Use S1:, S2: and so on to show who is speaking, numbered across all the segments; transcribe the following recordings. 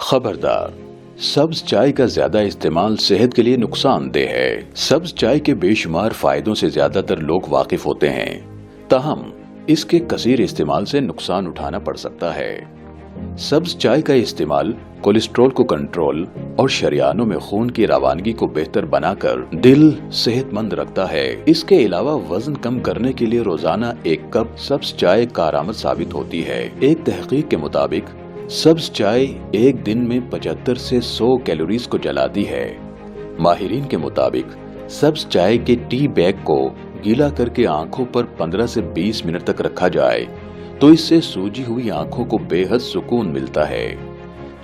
S1: खबरदार, सब्ज चाय का ज्यादा इस्तेमाल सेहत के लिए नुकसानदेह है। सब्ज चाय के बेशुमार फायदों से ज्यादातर लोग वाकिफ होते हैं, ताहम इसके कसीर इस्तेमाल से नुकसान उठाना पड़ सकता है। सब्ज चाय का इस्तेमाल कोलेस्ट्रॉल को कंट्रोल और शरियानों में खून की रवानगी को बेहतर बनाकर दिल सेहतमंद रखता है। इसके अलावा वजन कम करने के लिए रोजाना 1 कप सब्ज चाय कारआमद साबित होती है। एक तहकीक के मुताबिक सब्ज चाय एक दिन में 75 से 100 कैलोरीज को जलाती है। माहिरीन के मुताबिक सब्ज चाय के टी बैग को गीला करके आंखों पर 15 से 20 मिनट तक रखा जाए तो इससे सूजी हुई आंखों को बेहद सुकून मिलता है।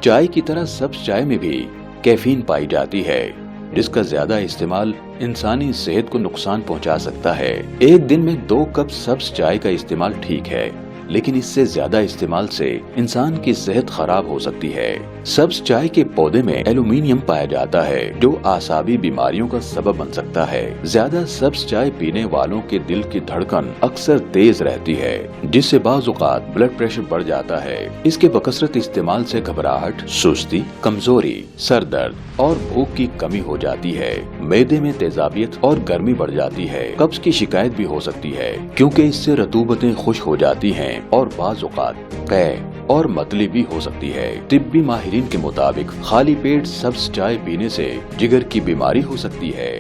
S1: चाय की तरह सब्ज चाय में भी कैफीन पाई जाती है, जिसका ज्यादा इस्तेमाल इंसानी सेहत को नुकसान पहुंचा सकता है। एक दिन में 2 कप सब्ज चाय का इस्तेमाल ठीक है, लेकिन इससे ज्यादा इस्तेमाल से इंसान की सेहत खराब हो सकती है। सब्ज चाय के पौधे में एल्यूमिनियम पाया जाता है, जो आसाबी बीमारियों का सबब बन सकता है। ज्यादा सब्ज चाय पीने वालों के दिल की धड़कन अक्सर तेज रहती है, जिससे बाज़ औक़ात ब्लड प्रेशर बढ़ जाता है। इसके बकसरत इस्तेमाल से घबराहट, सुस्ती, कमजोरी, सर दर्द और भूख की कमी हो जाती है। मैदे में तेजाबियत और गर्मी बढ़ जाती है। कब्ज की शिकायत भी हो सकती है, क्योंकि इससे रतूबतें खुश्क हो जाती हैं और बाज़ औक़ात कै और मतली भी हो सकती है। तिब्बी माहिरीन के मुताबिक खाली पेट सब्ज चाय पीने से जिगर की बीमारी हो सकती है।